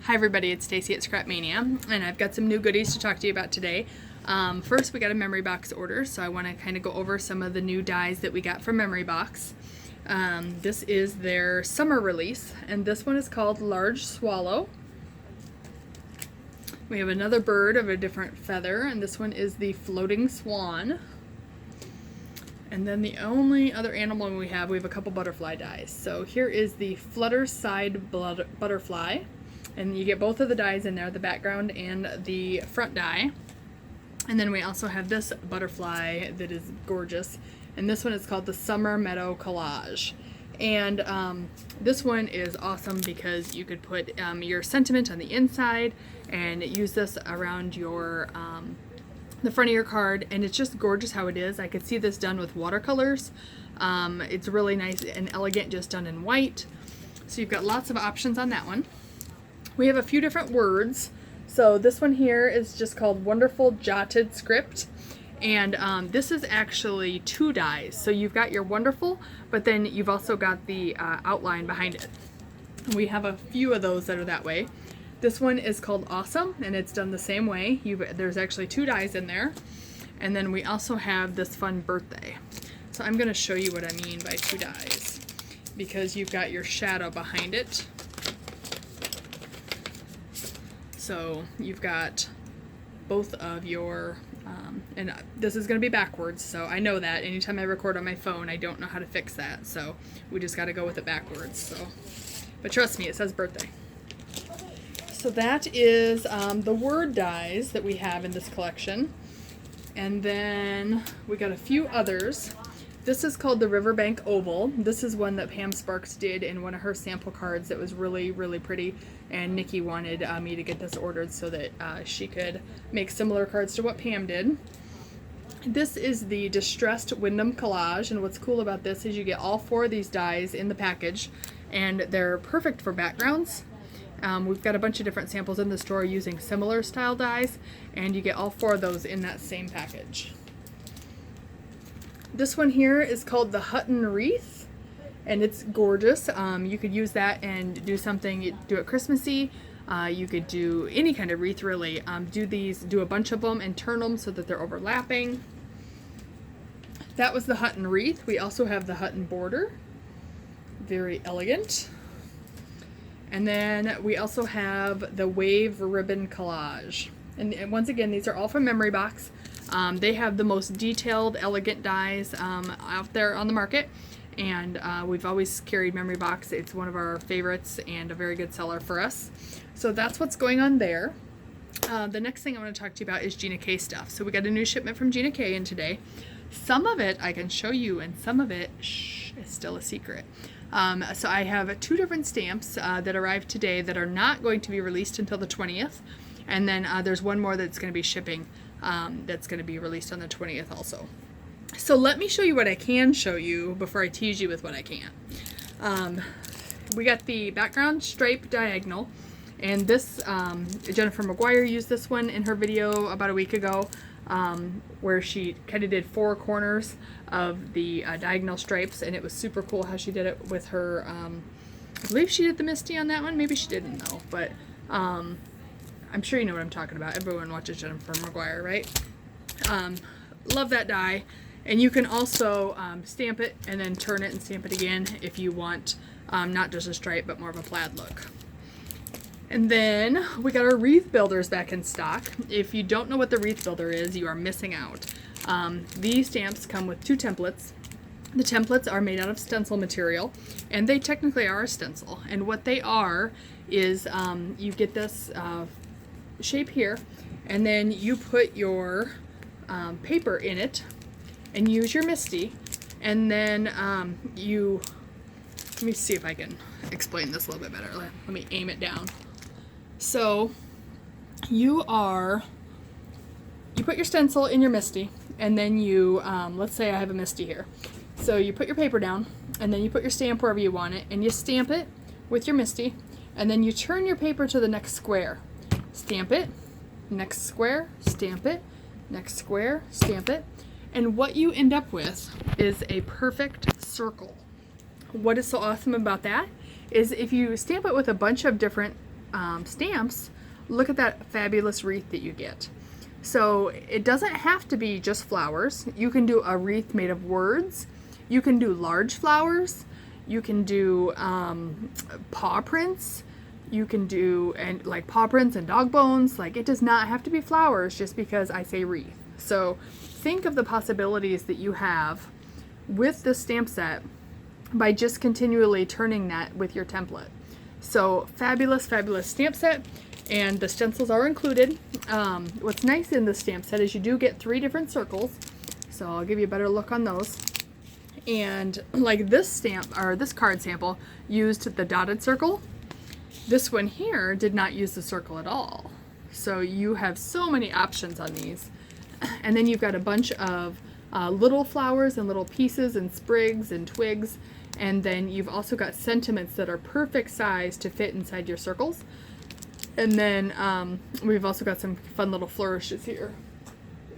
Hi everybody, it's Stacy at Scrap Mania, and I've got some new goodies to talk to you about today. First, we got a Memory Box order, so I want to kind of go over some of the new dies that we got from Memory Box. This is their summer release, and this one is called Large Swallow. We have another bird of a different feather, and this one is the Floating Swan. And then the only other animal we have a couple butterfly dies. So here is the Flutter Side Butterfly. And you get both of the dies in there, the background and the front die. And then we also have this butterfly that is gorgeous. And this one is called the Summer Meadow Collage. And this one is awesome because you could put your sentiment on the inside and use this around your the front of your card. And it's just gorgeous how it is. I could see this done with watercolors. It's really nice and elegant, just done in white. So you've got lots of options on that one. We have a few different words. So this one here is just called Wonderful Jotted Script. And this is actually two dies. So you've got your wonderful, but then you've also got the outline behind it. We have a few of those that are that way. This one is called Awesome, and it's done the same way. There's actually two dies in there. And then we also have this fun birthday. So I'm going to show you what I mean by two dies, because you've got your shadow behind it. So you've got both of your, and this is going to be backwards, so I know that. Anytime I record on my phone, I don't know how to fix that, so we just got to go with it backwards. So, but trust me, it says birthday. So that is the word dies that we have in this collection. And then we got a few others. This is called the Riverbank Oval. This is one that Pam Sparks did in one of her sample cards that was really, really pretty. And Nikki wanted me to get this ordered so that she could make similar cards to what Pam did. This is the Distressed Wyndham Collage. And what's cool about this is you get all four of these dies in the package. And they're perfect for backgrounds. We've got a bunch of different samples in the store using similar style dies. And you get all four of those in that same package. This one here is called the Hutton Wreath, and it's gorgeous. You could use that and do something, do it Christmassy. You could do any kind of wreath, really. Do a bunch of them and turn them so that they're overlapping. That was the Hutton Wreath. We also have the Hutton Border. Very elegant. And then we also have the Wave Ribbon Collage. And once again, these are all from Memory Box. They have the most detailed, elegant dies out there on the market, and we've always carried Memory Box. It's one of our favorites and a very good seller for us. So that's what's going on there. The next thing I want to talk to you about is Gina K stuff. So we got a new shipment from Gina K in today. Some of it I can show you, and some of it is still a secret. So I have two different stamps that arrived today that are not going to be released until the 20th. And then there's one more that's going to be shipping that's going to be released on the 20th also. So let me show you what I can show you before I tease you with what I can't. We got the background stripe diagonal, and this Jennifer McGuire used this one in her video about a week ago, where she kind of did four corners of the diagonal stripes, and it was super cool how she did it with her, I believe she did the Misty on that one, maybe she didn't though, but I'm sure you know what I'm talking about. Everyone watches Jennifer McGuire, right? Love that die. And you can also stamp it and then turn it and stamp it again if you want not just a stripe but more of a plaid look. And then we got our wreath builders back in stock. If you don't know what the wreath builder is, you are missing out. These stamps come with two templates. The templates are made out of stencil material, and they technically are a stencil. And what they are is you get this shape here, and then you put your paper in it and use your Misty, and then let me see if I can explain this a little bit better. Let me aim it down. So you put your stencil in your Misty, and then you let's say I have a Misty here, so you put your paper down and then you put your stamp wherever you want it, and you stamp it with your Misty, and then you turn your paper to the next square. Stamp it, next square, stamp it, next square, stamp it, and what you end up with is a perfect circle. What is so awesome about that is if you stamp it with a bunch of different stamps, look at that fabulous wreath that you get. So it doesn't have to be just flowers. You can do a wreath made of words. You can do large flowers. You can do paw prints. You can do like paw prints and dog bones. Like, it does not have to be flowers just because I say wreath. So think of the possibilities that you have with this stamp set by just continually turning that with your template. So fabulous, fabulous stamp set, and the stencils are included. What's nice in the stamp set is you do get 3 different circles, so I'll give you a better look on those. And like this stamp, or this card sample, used the dotted circle. This one here did not use the circle at all. So you have so many options on these. And then you've got a bunch of little flowers and little pieces and sprigs and twigs. And then you've also got sentiments that are perfect size to fit inside your circles. And then we've also got some fun little flourishes here.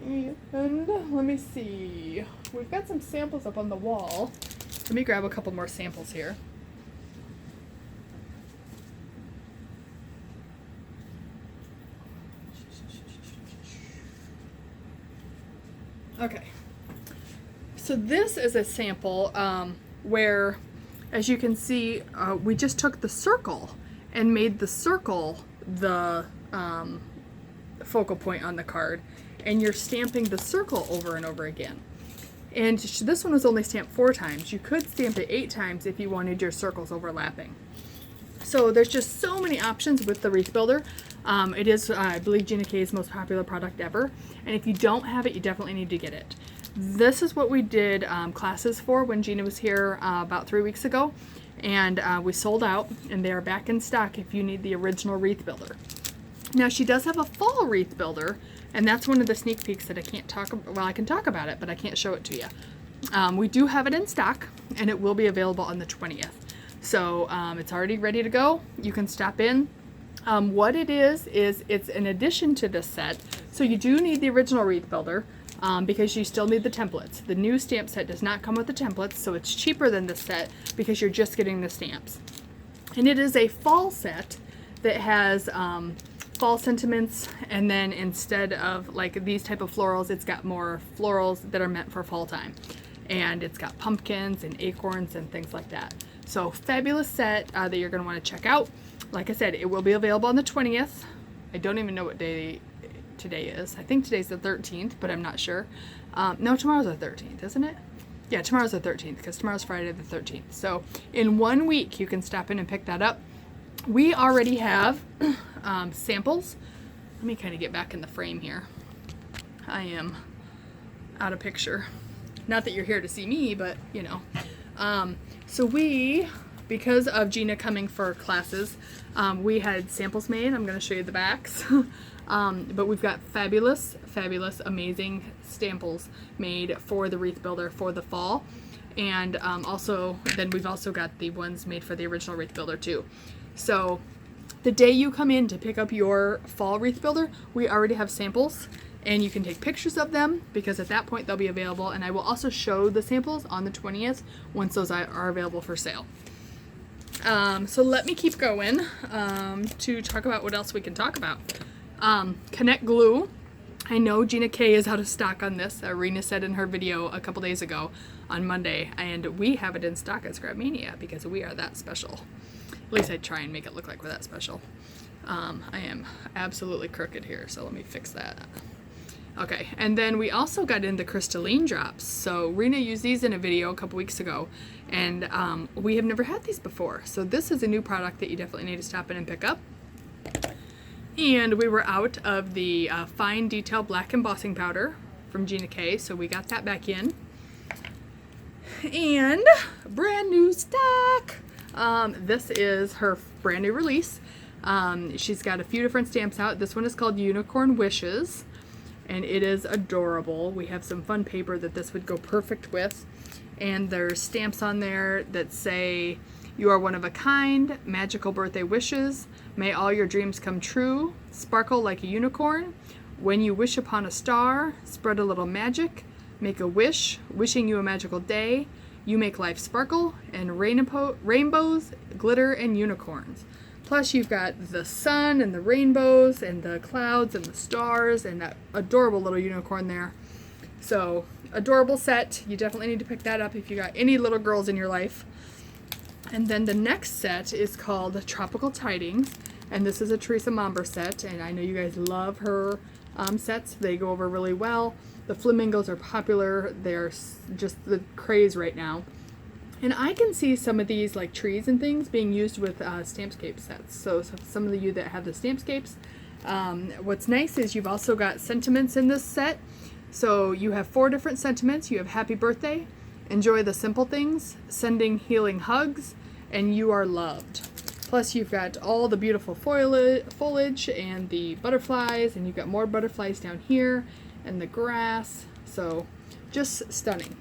And let me see. We've got some samples up on the wall. Let me grab a couple more samples here. Okay. So this is a sample where, as you can see, we just took the circle and made the circle the focal point on the card, and you're stamping the circle over and over again. And this one was only stamped 4 times. You could stamp it 8 times if you wanted your circles overlapping. So there's just so many options with the Wreath Builder. It is, I believe, Gina K's most popular product ever. And if you don't have it, you definitely need to get it. This is what we did classes for when Gina was here about 3 weeks ago. And we sold out, and they are back in stock if you need the original Wreath Builder. Now, she does have a fall Wreath Builder, and that's one of the sneak peeks that I can't talk about. Well, I can talk about it, but I can't show it to you. We do have it in stock, and it will be available on the 20th. So it's already ready to go. You can stop in. What it is it's an addition to this set. So you do need the original Wreath Builder because you still need the templates. The new stamp set does not come with the templates, so it's cheaper than this set because you're just getting the stamps. And it is a fall set that has fall sentiments, and then instead of like these type of florals, it's got more florals that are meant for fall time. And it's got pumpkins and acorns and things like that. So fabulous set that you're going to want to check out. Like I said, it will be available on the 20th. I don't even know what day today is. I think today's the 13th, but I'm not sure. No, tomorrow's the 13th, isn't it? Yeah, tomorrow's the 13th because tomorrow's Friday the 13th. So in 1 week, you can stop in and pick that up. We already have samples. Let me kind of get back in the frame here. I am out of picture. Not that you're here to see me, but you know. So we, because of Gina coming for classes, we had samples made. I'm going to show you the backs. But we've got fabulous, fabulous, amazing samples made for the Wreath Builder for the fall. And also, then we've also got the ones made for the original Wreath Builder too. So the day you come in to pick up your fall Wreath Builder, we already have samples. And you can take pictures of them because at that point they'll be available. And I will also show the samples on the 20th once those are available for sale. So let me keep going to talk about what else we can talk about. Connect Glue. I know Gina K is out of stock on this. Rena said in her video a couple days ago on Monday. And we have it in stock at Scrapmania because we are that special. At least I try and make it look like we're that special. I am absolutely crooked here, so let me fix that. Okay, and then we also got in the crystalline drops. So Rena used these in a video a couple weeks ago, and we have never had these before. So this is a new product that you definitely need to stop in and pick up. And we were out of the fine detail black embossing powder from Gina K, so we got that back in. And brand new stock. This is her brand new release. She's got a few different stamps out. This one is called Unicorn Wishes. And it is adorable. We have some fun paper that this would go perfect with. And there's stamps on there that say, "You are one of a kind, magical birthday wishes. May all your dreams come true. Sparkle like a unicorn. When you wish upon a star, spread a little magic. Make a wish, wishing you a magical day. You make life sparkle, and rainbows, glitter, and unicorns." Plus you've got the sun and the rainbows and the clouds and the stars and that adorable little unicorn there. So adorable set. You definitely need to pick that up if you got any little girls in your life. And then the next set is called Tropical Tidings. And this is a Teresa Momber set. And I know you guys love her sets. They go over really well. The flamingos are popular. They're just the craze right now. And I can see some of these like trees and things being used with Stampscape sets. So some of you that have the Stampscapes, what's nice is you've also got sentiments in this set. So you have 4 different sentiments. You have happy birthday, enjoy the simple things, sending healing hugs, and you are loved. Plus you've got all the beautiful foliage and the butterflies, and you've got more butterflies down here and the grass. So just stunning.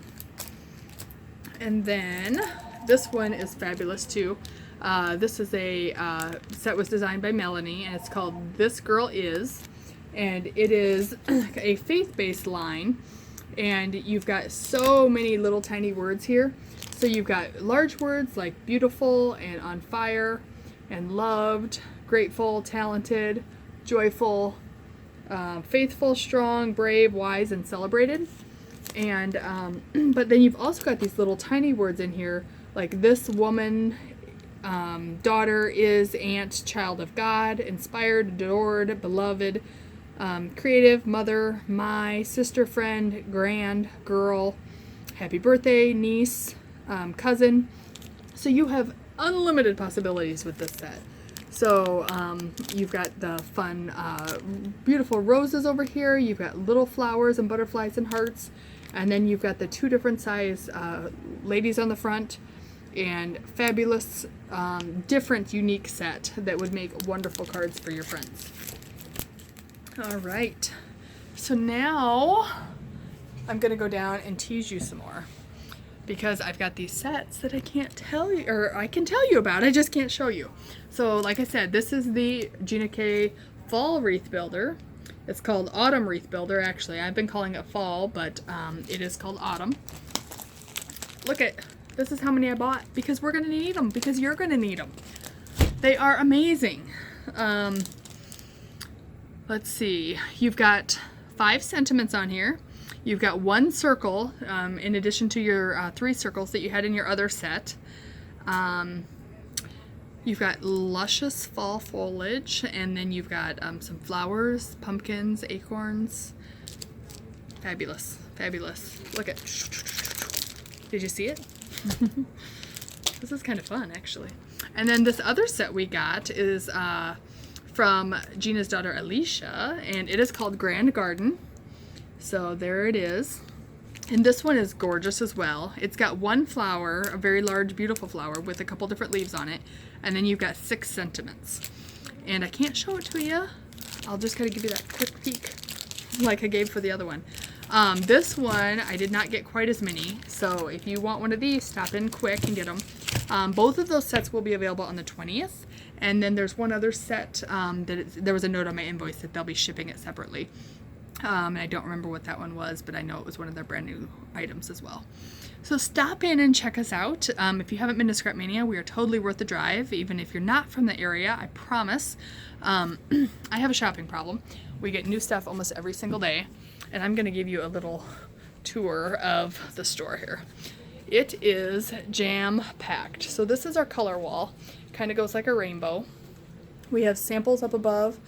And then this one is fabulous too. This is a set was designed by Melanie, and it's called This Girl Is, and it is a faith-based line, and you've got so many little tiny words here. So you've got large words like beautiful and on fire and loved, grateful, talented, joyful, faithful, strong, brave, wise, and celebrated. And but then you've also got these little tiny words in here like this woman, daughter, is, aunt, child of God, inspired, adored, beloved, creative, mother, my, sister, friend, grand, girl, happy birthday, niece, cousin. So you have unlimited possibilities with this set. So you've got the fun, beautiful roses over here. You've got little flowers and butterflies and hearts. And then you've got the 2 different size ladies on the front, and fabulous, different, unique set that would make wonderful cards for your friends. All right, so now I'm gonna go down and tease you some more, because I've got these sets that I can't tell you, or I can tell you about, I just can't show you. So like I said, this is the Gina K Fall Wreath Builder. It's called Autumn Wreath Builder, actually. I've been calling it fall, but it is called autumn. Look at, this is how many I bought, because we're gonna need them, because you're gonna need them. They are amazing. Let's see, you've got 5 sentiments on here. You've got 1 circle, in addition to your 3 circles that you had in your other set. You've got luscious fall foliage, and then you've got some flowers, pumpkins, acorns. Fabulous, fabulous. Look at, did you see it? This is kind of fun, actually. And then this other set we got is from Gina's daughter Alicia, and it is called Grand Garden. So there it is. And this one is gorgeous as well. It's got 1 flower, a very large, beautiful flower with a couple different leaves on it. And then you've got 6 sentiments. And I can't show it to you. I'll just kind of give you that quick peek like I gave for the other one. This one, I did not get quite as many. So if you want one of these, stop in quick and get them. Both of those sets will be available on the 20th. And then there's one other set there was a note on my invoice that they'll be shipping it separately. And I don't remember what that one was, but I know it was one of their brand new items as well. So stop in and check us out. If you haven't been to Scrapmania, we are totally worth the drive, even if you're not from the area, I promise. I have a shopping problem. We get new stuff almost every single day, and I'm going to give you a little tour of the store here. It is jam-packed. So this is our color wall. Kind of goes like a rainbow. We have samples up above.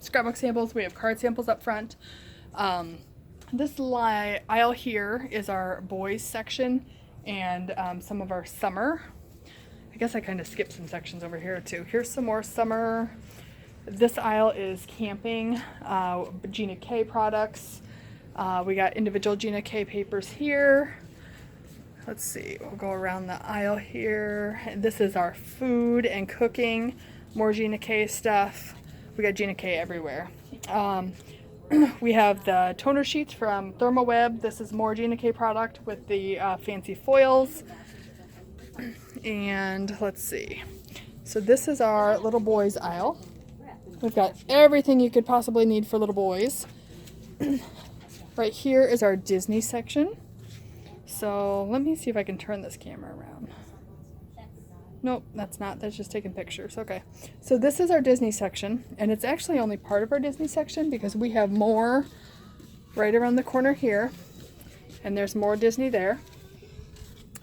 Scrapbook samples, we have card samples up front. This aisle here is our boys section, and some of our summer. I guess I kind of skipped some sections over here too. Here's some more summer. This aisle is camping, Gina K products. We got individual Gina K papers here. Let's see, we'll go around the aisle here. This is our food and cooking, more Gina K stuff. We got Gina K everywhere. We have the toner sheets from ThermoWeb. This is more Gina K product with the fancy foils. And let's see. So this is our little boys aisle. We've got everything you could possibly need for little boys. Right here is our Disney section. So let me see if I can turn this camera around. Nope, that's not. That's just taking pictures. Okay. So this is our Disney section, and it's actually only part of our Disney section because we have more right around the corner here, and there's more Disney there.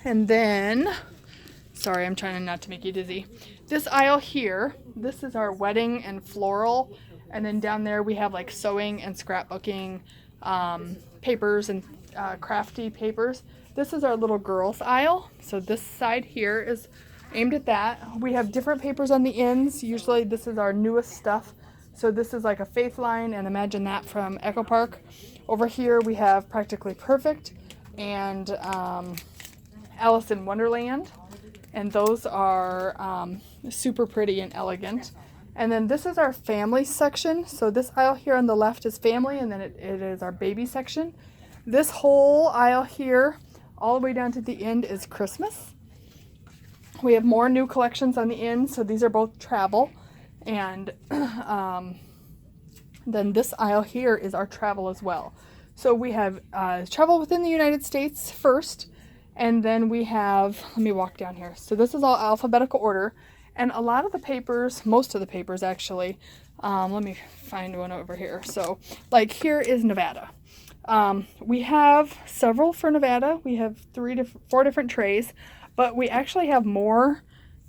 And then, sorry, I'm trying not to make you dizzy. This aisle here, this is our wedding and floral, and then down there we have like sewing and scrapbooking papers and crafty papers. This is our little girls aisle, so this side here is aimed at that. We have different papers on the ends. Usually this is our newest stuff. So this is like a Faith line, and imagine that from Echo Park. Over here we have Practically Perfect and Alice in Wonderland. And those are super pretty and elegant. And then this is our family section. So this aisle here on the left is family, and then it is our baby section. This whole aisle here, all the way down to the end, is Christmas. We have more new collections on the end, so these are both travel. And then this aisle here is our travel as well. So we have travel within the United States first, and then we have, let me walk down here. So this is all alphabetical order, and a lot of the papers, most of the papers actually, let me find one over here. So like here is Nevada. We have several for Nevada. We have 4 different trays, but we actually have more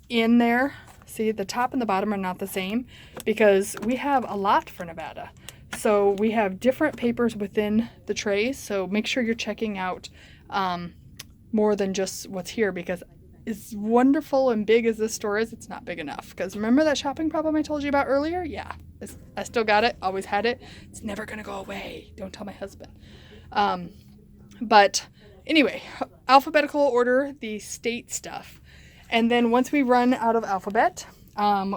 in there. See, the top and the bottom are not the same because we have a lot for Nevada. So we have different papers within the trays. So make sure you're checking out more than just what's here, because as wonderful and big as this store is, it's not big enough. Because remember that shopping problem I told you about earlier? Yeah, I still got it, always had it. It's never going to go away. Don't tell my husband. But anyway, alphabetical order, the state stuff. And then once we run out of alphabet,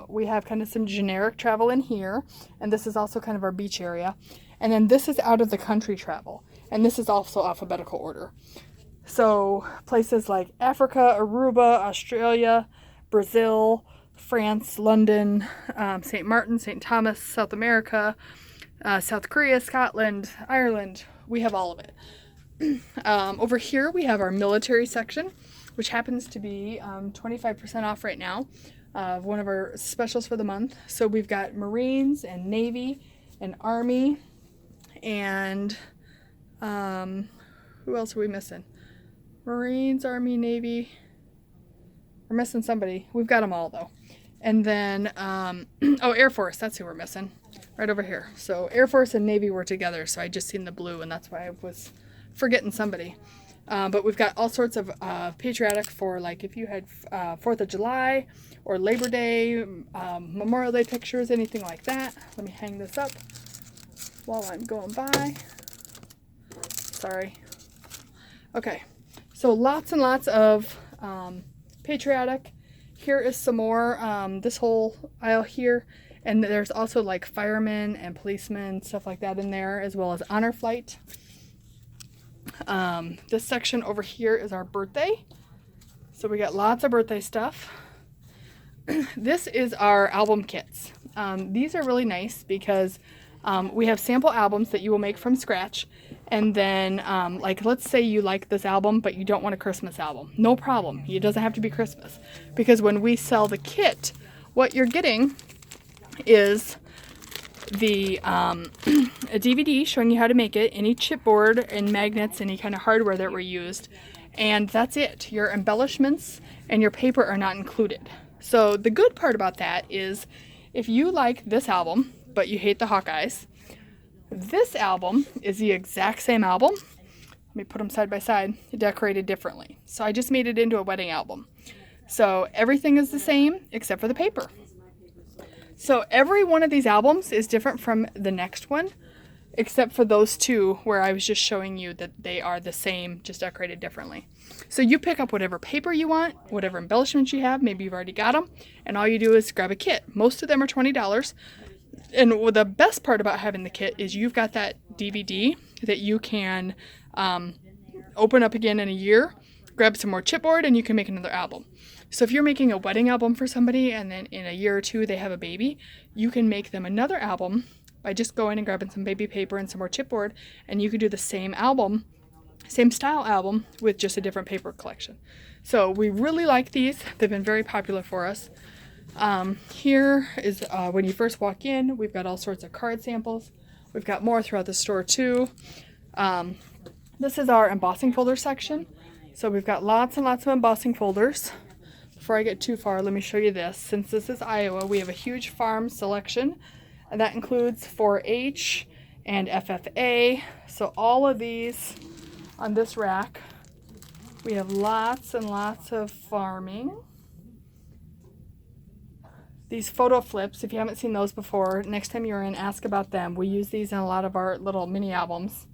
we have kind of some generic travel in here. And this is also kind of our beach area. And then this is out of the country travel. And this is also alphabetical order. So places like Africa, Aruba, Australia, Brazil, France, London, St. Martin, St. Thomas, South America, South Korea, Scotland, Ireland, we have all of it. Over here we have our military section, which happens to be 25% off right now, one of our specials for the month. So we've got Marines and Navy and Army and who else are we missing? Marines, Army, Navy. We're missing somebody. We've got them all though. And then, oh, Air Force, that's who we're missing. Right over here. So Air Force and Navy were together, so I just seen the blue, and that's why I was forgetting somebody. But we've got all sorts of patriotic for, like, if you had 4th of July or Labor Day, Memorial Day pictures, anything like that. Let me hang this up while I'm going by. Sorry. Okay. So lots and lots of patriotic. Here is some more, this whole aisle here. And there's also like firemen and policemen, stuff like that in there, as well as honor flight. This section over here is our birthday. So we got lots of birthday stuff. This is our album kits. These are really nice because we have sample albums that you will make from scratch. And then, like, let's say you like this album, but you don't want a Christmas album. No problem. It doesn't have to be Christmas. Because when we sell the kit, what you're getting is the a DVD showing you how to make it, any chipboard and magnets, any kind of hardware that were used, and that's it. Your embellishments and your paper are not included. So the good part about that is if you like this album but you hate the Hawkeyes, this album is the exact same album. Let me put them side by side, decorated differently. So I just made it into a wedding album. So everything is the same except for the paper. So every one of these albums is different from the next one, except for those two where I was just showing you that they are the same, just decorated differently. So you pick up whatever paper you want, whatever embellishments you have, maybe you've already got them, and all you do is grab a kit. Most of them are $20. And the best part about having the kit is you've got that DVD that you can open up again in a year, grab some more chipboard, and you can make another album. So if you're making a wedding album for somebody and then in a year or two they have a baby, you can make them another album by just going and grabbing some baby paper and some more chipboard, and you could do the same album, same style album with just a different paper collection. So we really like these. They've been very popular for us. Here is when you first walk in, we've got all sorts of card samples. We've got more throughout the store too. This is our embossing folder section. So we've got lots and lots of embossing folders. Before I get too far, let me show you this. Since this is Iowa, we have a huge farm selection, and that includes 4-H and FFA. So all of these on this rack, we have lots and lots of farming. These photo flips, if you haven't seen those before, next time you're in, ask about them. We use these in a lot of our little mini albums,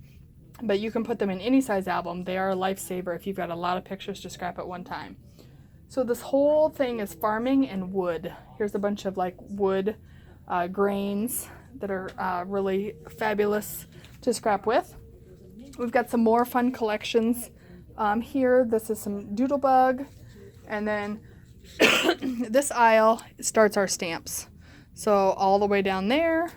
but you can put them in any size album. They are a lifesaver if you've got a lot of pictures to scrap at one time. So this whole thing is farming and wood. Here's a bunch of like wood grains that are really fabulous to scrap with. We've got some more fun collections here. This is some Doodlebug, and then this aisle starts our stamps. So all the way down there,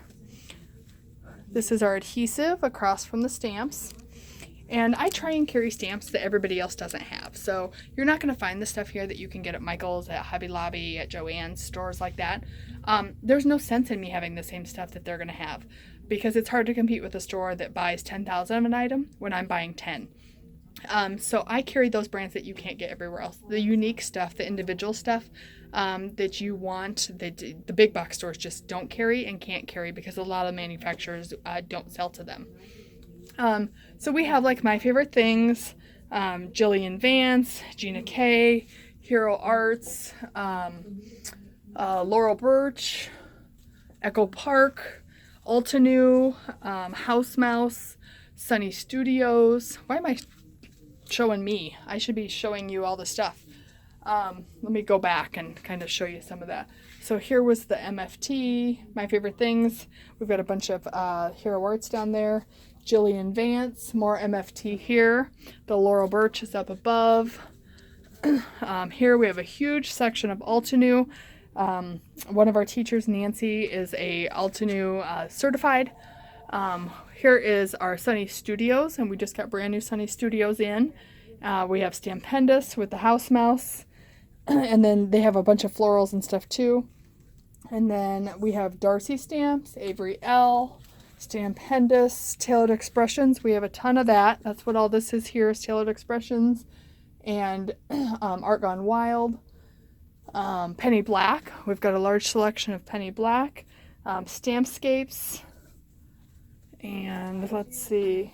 this is our adhesive across from the stamps. And I try and carry stamps that everybody else doesn't have. So you're not going to find the stuff here that you can get at Michael's, at Hobby Lobby, at Joann's, stores like that. There's no sense in me having the same stuff that they're going to have, because it's hard to compete with a store that buys 10,000 of an item when I'm buying 10. So I carry those brands that you can't get everywhere else. The unique stuff, the individual stuff that you want, that the big box stores just don't carry and can't carry because a lot of manufacturers don't sell to them. So we have like My Favorite Things, Jillian Vance, Gina K, Hero Arts, Laurel Birch, Echo Park, Altenew, House Mouse, Sunny Studios. Why am I showing me? I should be showing you all the stuff. Let me go back and kind of show you some of that. So here was the MFT, My Favorite Things. We've got a bunch of Hero Arts down there. Jillian Vance, more MFT here. The Laurel Birch is up above. Here we have a huge section of Altenew. One of our teachers, Nancy, is a Altenew certified. Here is our Sunny Studios, and we just got brand new Sunny Studios in. We have Stampendous with the House Mouse, and then they have a bunch of florals and stuff too. And then we have Darcy Stamps, Avery L, Stampendous, Tailored Expressions. We have a ton of that. That's what all this is here, is Tailored Expressions, and Art Gone Wild. Penny Black. We've got a large selection of Penny Black. Stampscapes. And let's see.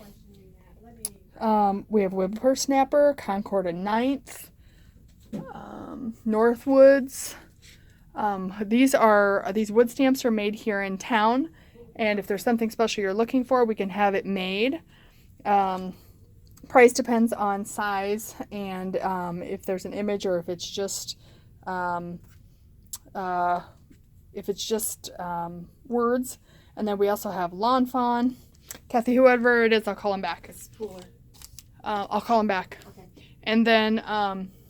We have Whippersnapper, Concord and Ninth, Northwoods. These wood stamps are made here in town, and if there's something special you're looking for, we can have it made. Price depends on size and if there's an image, or if it's just words. And then we also have Lawn Fawn. Kathy, whoever it is, I'll call him back. I'll call him back. Okay. And then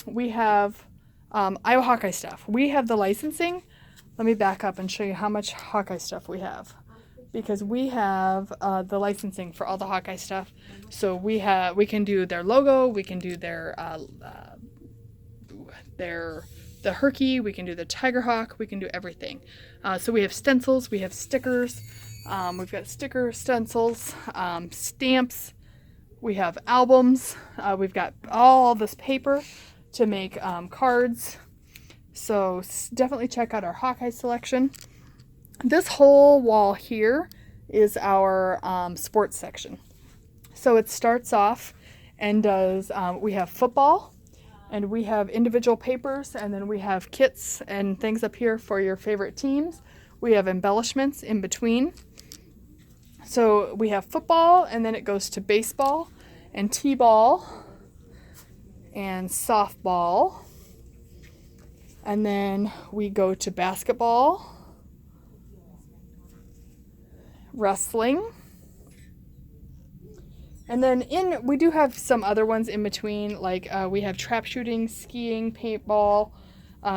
we have Iowa Hawkeye stuff. We have the licensing. Let me back up and show you how much Hawkeye stuff we have, because we have the licensing for all the Hawkeye stuff. So we can do their logo, we can do their the Herky, we can do the Tigerhawk, we can do everything. So we have stencils, we have stickers, we've got sticker stencils, stamps, we have albums, we've got all this paper to make cards. So definitely check out our Hawkeye selection. This whole wall here is our sports section. So it starts off and does, we have football, and we have individual papers, and then we have kits and things up here for your favorite teams. We have embellishments in between. So we have football, and then it goes to baseball and t-ball and softball. And then we go to basketball, wrestling. And then we do have some other ones in between, like we have trap shooting, skiing, paintball,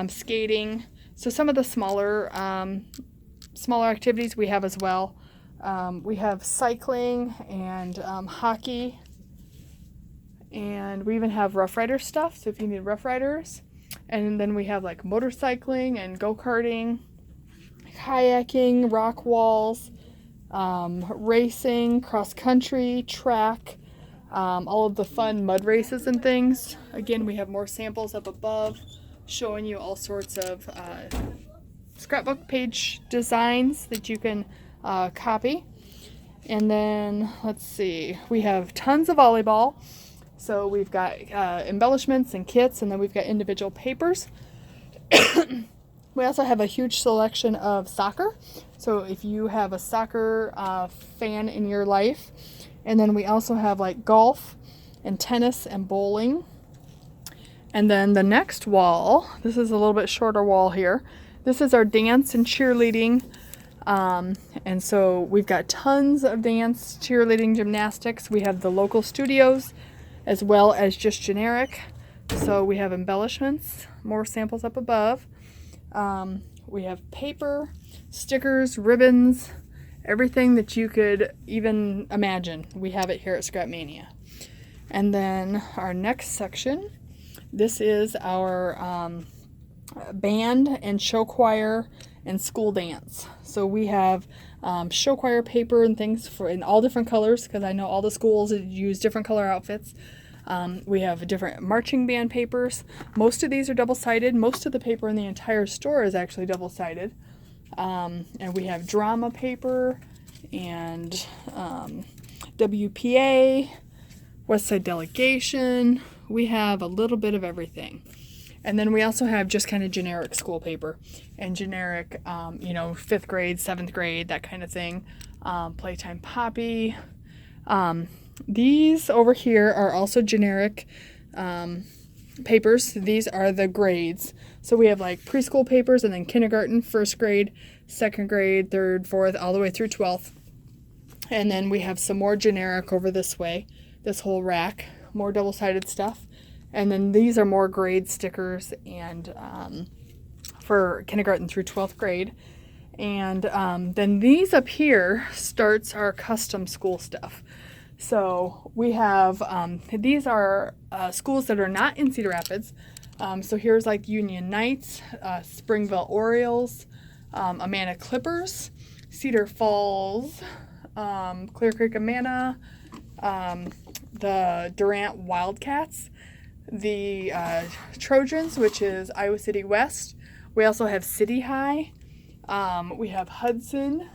skating. So some of the smaller activities we have as well. We have cycling and hockey And we even have Rough Rider stuff, so if you need Rough Riders. And then we have like motorcycling and go-karting, kayaking, rock walls, racing, cross-country, track, all of the fun mud races and things. Again, we have more samples up above showing you all sorts of scrapbook page designs that you can copy. And then, let's see, we have tons of volleyball. So we've got embellishments and kits, and then we've got individual papers. We also have a huge selection of soccer. So if you have a soccer fan in your life. And then we also have like golf and tennis and bowling. And then the next wall, this is a little bit shorter wall here. This is our dance and cheerleading. And so we've got tons of dance, cheerleading, gymnastics. We have the local studios as well as just generic. So we have embellishments, more samples up above. We have paper, stickers, ribbons, everything that you could even imagine. We have it here at Scrapmania. And then our next section, this is our band and show choir and school dance. So we have show choir paper and things in all different colors, because I know all the schools use different color outfits. We have different marching band papers. Most of these are double-sided. Most of the paper in the entire store is actually double-sided. And we have drama paper and WPA, West Side Delegation. We have a little bit of everything. And then we also have just kind of generic school paper and generic, 5th grade, 7th grade, that kind of thing. Playtime Poppy. These over here are also generic papers. These are the grades. So we have like preschool papers and then kindergarten, 1st grade, 2nd grade, 3rd, 4th, all the way through 12th. And then we have some more generic over this way, this whole rack, more double-sided stuff. And then these are more grade stickers and for kindergarten through 12th grade. And then these up here starts our custom school stuff. So we have, these are schools that are not in Cedar Rapids. So here's like Union Knights, Springville Orioles, Amana Clippers, Cedar Falls, Clear Creek Amana, the Durant Wildcats, the Trojans, which is Iowa City West. We also have City High. We have Hudson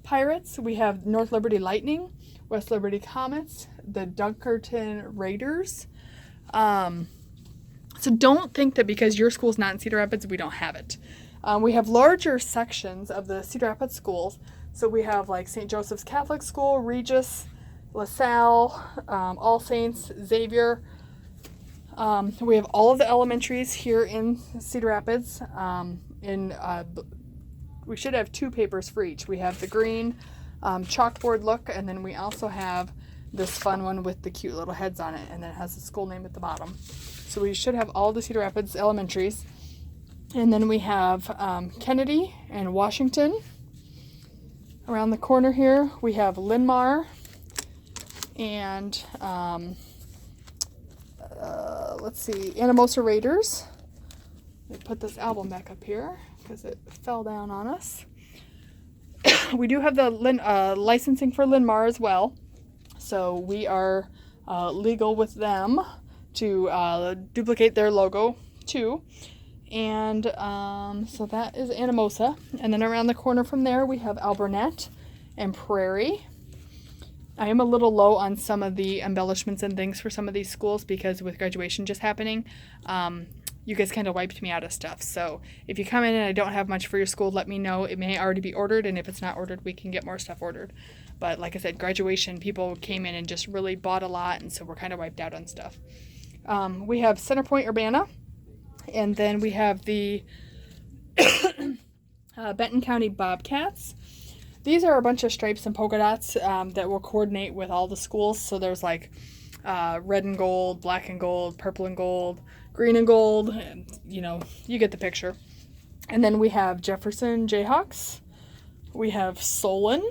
Pirates. We have North Liberty Lightning, West Liberty Comets, the Dunkerton Raiders. So don't think that because your school's not in Cedar Rapids, we don't have it. We have larger sections of the Cedar Rapids schools. So we have like St. Joseph's Catholic School, Regis, LaSalle, All Saints, Xavier. We have all of the elementaries here in Cedar Rapids. We should have 2 papers for each. We have the green chalkboard look, and then we also have this fun one with the cute little heads on it, and then it has the school name at the bottom. So we should have all the Cedar Rapids elementaries. And then we have Kennedy and Washington. Around the corner here, we have Linmar and Anamosa Raiders. Let me put this album back up here because it fell down on us. We do have the licensing for Linmar as well. So we are legal with them to duplicate their logo too. And so that is Anamosa. And then around the corner from there, we have Alburnett and Prairie. I am a little low on some of the embellishments and things for some of these schools because with graduation just happening, you guys kind of wiped me out of stuff. So if you come in and I don't have much for your school, let me know. It may already be ordered, and if it's not ordered, we can get more stuff ordered. But like I said, graduation, people came in and just really bought a lot, and so we're kind of wiped out on stuff. We have Centerpoint Urbana, and then we have the Benton County Bobcats. These are a bunch of stripes and polka dots that will coordinate with all the schools. So there's like red and gold, black and gold, purple and gold, green and gold, and, you get the picture. And then we have Jefferson Jayhawks. We have Solon.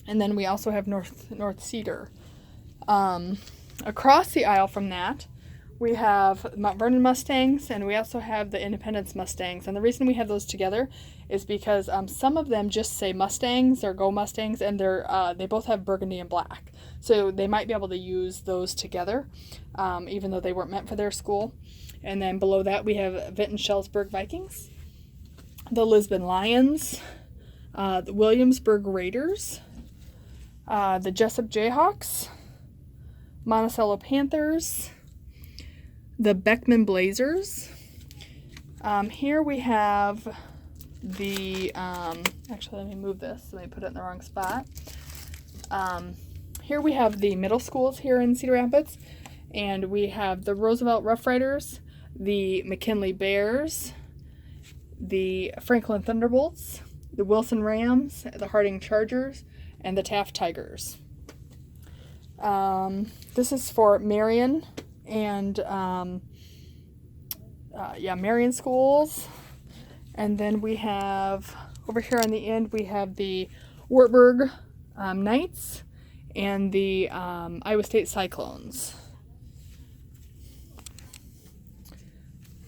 And then we also have North Cedar. Across the aisle from that, we have Mount Vernon Mustangs, and we also have the Independence Mustangs. And the reason we have those together is because some of them just say Mustangs or Go Mustangs, and they both have burgundy and black. So they might be able to use those together, even though they weren't meant for their school. And then below that, we have Vinton Shellsburg Vikings, the Lisbon Lions, the Williamsburg Raiders, the Jessup Jayhawks, Monticello Panthers, the Beckman Blazers. Here we have the, actually let me move this, let me put it in the wrong spot. Here we have the middle schools here in Cedar Rapids, and we have the Roosevelt Rough Riders, the McKinley Bears, the Franklin Thunderbolts, the Wilson Rams, the Harding Chargers, and the Taft Tigers. This is for Marion and Marion schools. And then we have over here on the end, we have the Wartburg Knights and the Iowa State Cyclones.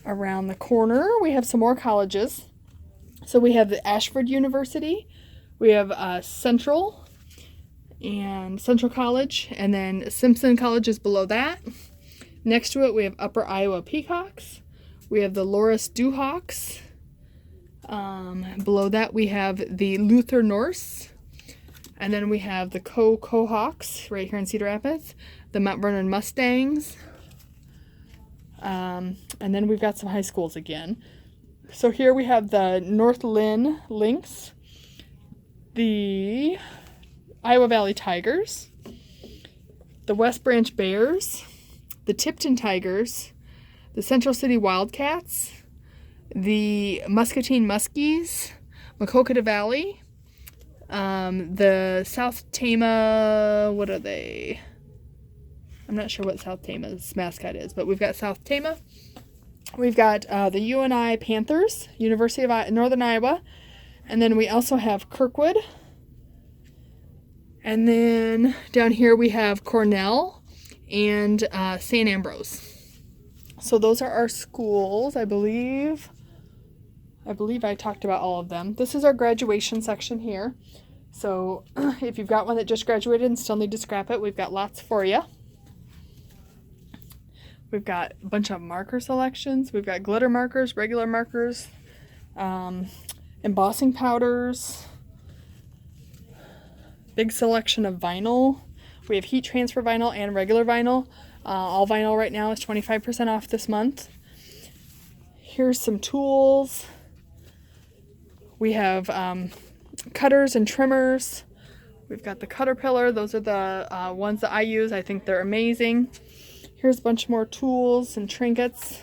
Around the corner, we have some more colleges. So we have the Ashford University, we have Central College, and then Simpson College is below that. Next to it, we have Upper Iowa Peacocks. We have the Loris Dewhawks. Below that, we have the Luther Norse. And then we have the Cohawks right here in Cedar Rapids. The Mount Vernon Mustangs. And then we've got some high schools again. So here we have the North Lynn Lynx. The Iowa Valley Tigers. The West Branch Bears. The Tipton Tigers, the Central City Wildcats, the Muscatine Muskies, Maquoketa Valley, the South Tama, what are they? I'm not sure what South Tama's mascot is, but we've got South Tama. We've got the UNI Panthers, University of Northern Iowa, and then we also have Kirkwood. And then down here we have Cornell and St. Ambrose. So those are our schools, I believe. I talked about all of them. This is our graduation section here. So if you've got one that just graduated and still need to scrap it, we've got lots for you. We've got a bunch of marker selections. We've got glitter markers, regular markers, embossing powders, big selection of vinyl. We have heat transfer vinyl and regular vinyl. All vinyl right now is 25% off this month. Here's some tools. We have cutters and trimmers. We've got the Caterpillar. Those are the ones that I use. I think they're amazing. Here's a bunch more tools and trinkets.